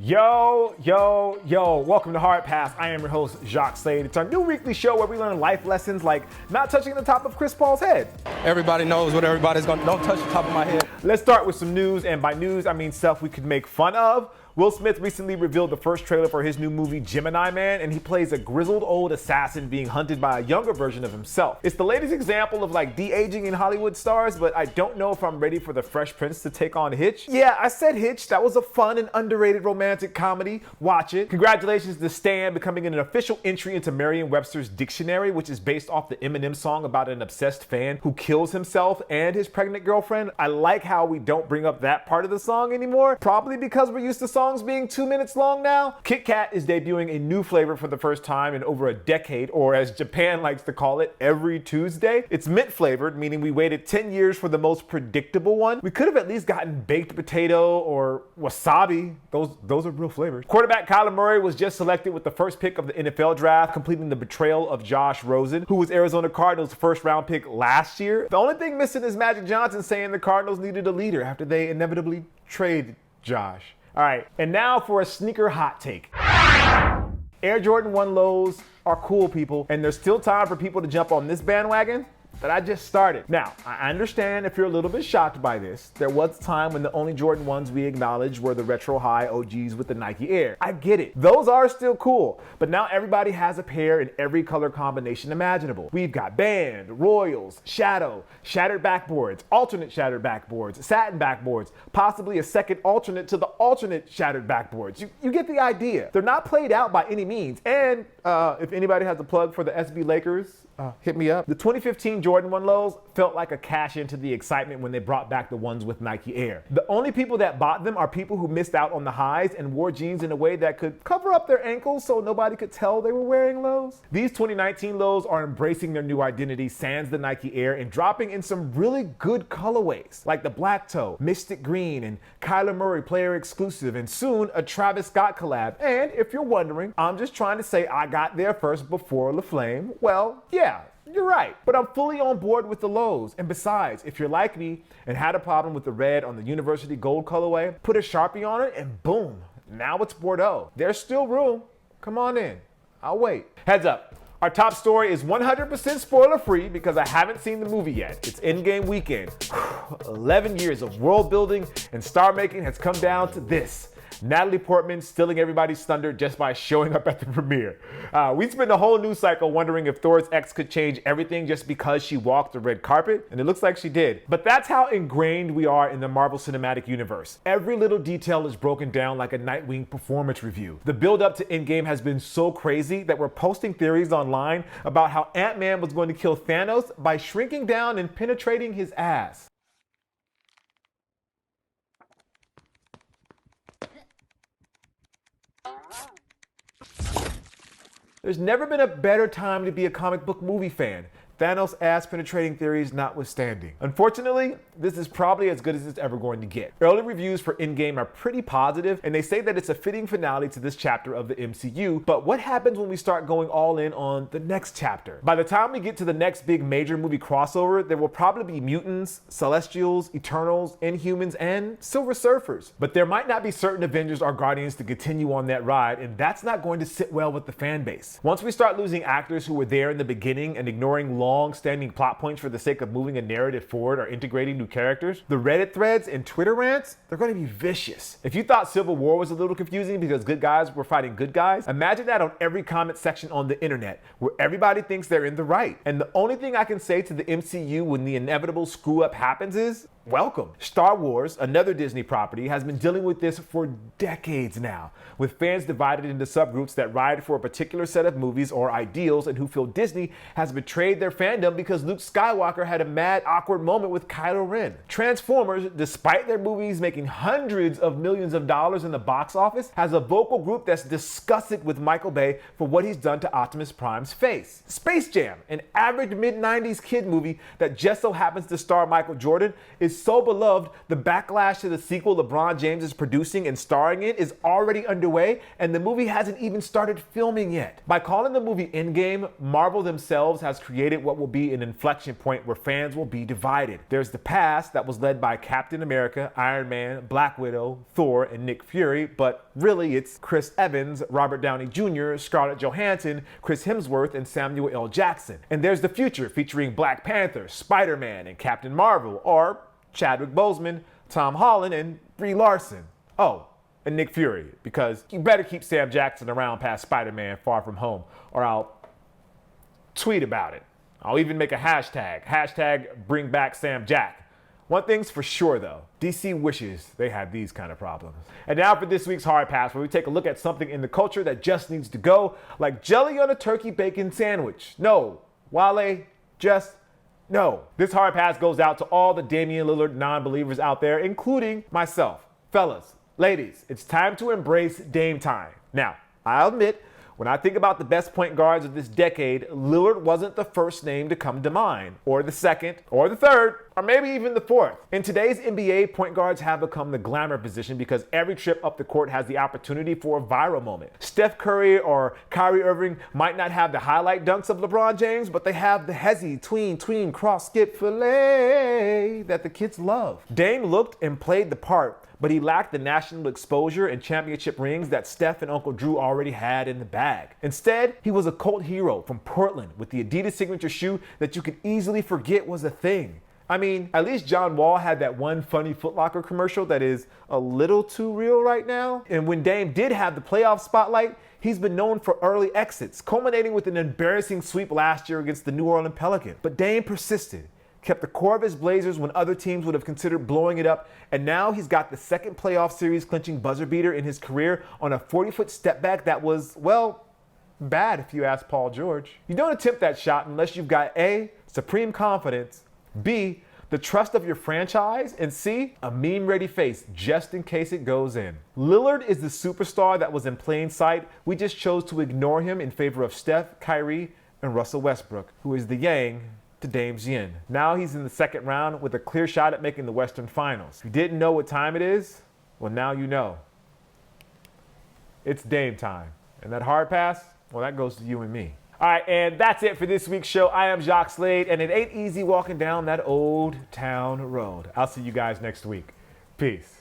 Yo, welcome to Hard Pass. I am your host, Jacques Slade. It's our new weekly show where we learn life lessons like not touching the top of Chris Paul's head. Everybody knows what everybody's gonna, don't touch the top of my head. Let's start with some news, and by news, I mean stuff we could make fun of. Will Smith recently revealed the first trailer for his new movie, Gemini Man, and he plays a grizzled old assassin being hunted by a younger version of himself. It's the latest example of like de-aging in Hollywood stars, but I don't know if I'm ready for the Fresh Prince to take on Hitch. Yeah, I said Hitch. That was a fun and underrated romantic comedy. Watch it. Congratulations to Stan becoming an official entry into Merriam-Webster's dictionary, which is based off the Eminem song about an obsessed fan who kills himself and his pregnant girlfriend. I like how we don't bring up that part of the song anymore, probably because we're used to songs being 2 minutes long now. Kit Kat is debuting a new flavor for the first time in over a decade, or as Japan likes to call it, every Tuesday. It's mint flavored, meaning we waited 10 years for the most predictable one. We could have at least gotten baked potato or wasabi. Those are real flavors. Quarterback Kyler Murray was just selected with the first pick of the NFL draft, completing the betrayal of Josh Rosen, who was Arizona Cardinals' first round pick last year. The only thing missing is Magic Johnson saying the Cardinals needed a leader after they inevitably traded Josh. All right, and now for a sneaker hot take. Air Jordan 1 lows are cool, people, and there's still time for people to jump on this bandwagon that I just started. Now, I understand if you're a little bit shocked by this. There was a time when the only Jordan 1s we acknowledged were the retro high OGs with the Nike Air. I get it. Those are still cool, but now everybody has a pair in every color combination imaginable. We've got band, royals, shadow, shattered backboards, alternate shattered backboards, satin backboards, possibly a second alternate to the alternate shattered backboards. You get the idea. They're not played out by any means. And if anybody has a plug for the SB Lakers, hit me up. The 2015 Jordan 1 lows felt like a cash into the excitement when they brought back the ones with Nike Air. The only people that bought them are people who missed out on the highs and wore jeans in a way that could cover up their ankles so nobody could tell they were wearing lows. These 2019 lows are embracing their new identity sans the Nike Air and dropping in some really good colorways like the Black Toe, Mystic Green, and Kyler Murray player exclusive, and soon a Travis Scott collab. And if you're wondering, I'm just trying to say I got there first before LaFlame. Well, yeah, you're right, but I'm fully on board with the lows. And besides, if you're like me and had a problem with the red on the University Gold colorway, put a Sharpie on it and boom, now it's Bordeaux. There's still room. Come on in. I'll wait. Heads up. Our top story is 100% spoiler free because I haven't seen the movie yet. It's Endgame weekend. 11 years of world building and star making has come down to this. Natalie Portman stealing everybody's thunder just by showing up at the premiere. We spent a whole news cycle wondering if Thor's ex could change everything just because she walked the red carpet, and it looks like she did. But that's how ingrained we are in the Marvel Cinematic Universe. Every little detail is broken down like a Nightwing performance review. The build-up to Endgame has been so crazy that we're posting theories online about how Ant-Man was going to kill Thanos by shrinking down and penetrating his ass. There's never been a better time to be a comic book movie fan. Thanos ass penetrating theories notwithstanding. Unfortunately, this is probably as good as it's ever going to get. Early reviews for Endgame are pretty positive, and they say that it's a fitting finale to this chapter of the MCU, but what happens when we start going all in on the next chapter? By the time we get to the next big major movie crossover, there will probably be mutants, Celestials, Eternals, Inhumans, and Silver Surfers. But there might not be certain Avengers or Guardians to continue on that ride, and that's not going to sit well with the fan base. Once we start losing actors who were there in the beginning and ignoring long-standing plot points for the sake of moving a narrative forward or integrating new characters, the Reddit threads and Twitter rants, they're going to be vicious. If you thought Civil War was a little confusing because good guys were fighting good guys, imagine that on every comment section on the internet, where everybody thinks they're in the right. And the only thing I can say to the MCU when the inevitable screw-up happens is, welcome. Star Wars, another Disney property, has been dealing with this for decades now, with fans divided into subgroups that ride for a particular set of movies or ideals and who feel Disney has betrayed their fandom because Luke Skywalker had a mad, awkward moment with Kylo Ren. Transformers, despite their movies making hundreds of millions of dollars in the box office, has a vocal group that's disgusted with Michael Bay for what he's done to Optimus Prime's face. Space Jam, an average mid-90s kid movie that just so happens to star Michael Jordan, is is so beloved, the backlash to the sequel LeBron James is producing and starring in is already underway, and the movie hasn't even started filming yet. By calling the movie Endgame, Marvel themselves has created what will be an inflection point where fans will be divided. There's the past that was led by Captain America, Iron Man, Black Widow, Thor, and Nick Fury, but really it's Chris Evans, Robert Downey Jr., Scarlett Johansson, Chris Hemsworth, and Samuel L. Jackson. And there's the future featuring Black Panther, Spider-Man, and Captain Marvel, or Chadwick Boseman, Tom Holland, and Brie Larson. Oh, and Nick Fury, because you better keep Sam Jackson around past Spider-Man Far From Home, or I'll tweet about it. I'll even make a hashtag bring back Sam Jack. One thing's for sure though, DC wishes they had these kind of problems. And now for this week's Hard Pass, where we take a look at something in the culture that just needs to go, like jelly on a turkey bacon sandwich. No, Wale, just no. This Hard Pass goes out to all the Damian Lillard non-believers out there, including myself. Fellas, ladies, it's time to embrace Dame time. Now, I'll admit, when I think about the best point guards of this decade, Lillard wasn't the first name to come to mind, or the second, or the third, or maybe even the fourth. In today's NBA, point guards have become the glamour position because every trip up the court has the opportunity for a viral moment. Steph Curry or Kyrie Irving might not have the highlight dunks of LeBron James, but they have the hezzy, tween, cross, skip, fillet that the kids love. Dame looked and played the part, but he lacked the national exposure and championship rings that Steph and Uncle Drew already had in the bag. Instead, he was a cult hero from Portland with the Adidas signature shoe that you could easily forget was a thing. I mean, at least John Wall had that one funny Foot Locker commercial that is a little too real right now. And when Dame did have the playoff spotlight, he's been known for early exits, culminating with an embarrassing sweep last year against the New Orleans Pelicans. But Dame persisted, kept the core of his Blazers when other teams would have considered blowing it up, and now he's got the second playoff series clinching buzzer beater in his career on a 40-foot step back that was, well, bad if you ask Paul George. You don't attempt that shot unless you've got A, supreme confidence, B, the trust of your franchise, and C, a meme-ready face just in case it goes in. Lillard is the superstar that was in plain sight. We just chose to ignore him in favor of Steph, Kyrie, and Russell Westbrook, who is the yang to Dame's yin. Now he's in the second round with a clear shot at making the Western Finals. If you didn't know what time it is, well, now you know. It's Dame time. And that hard pass, well, that goes to you and me. All right, and that's it for this week's show. I am Jacques Slade, and it ain't easy walking down that old town road. I'll see you guys next week. Peace.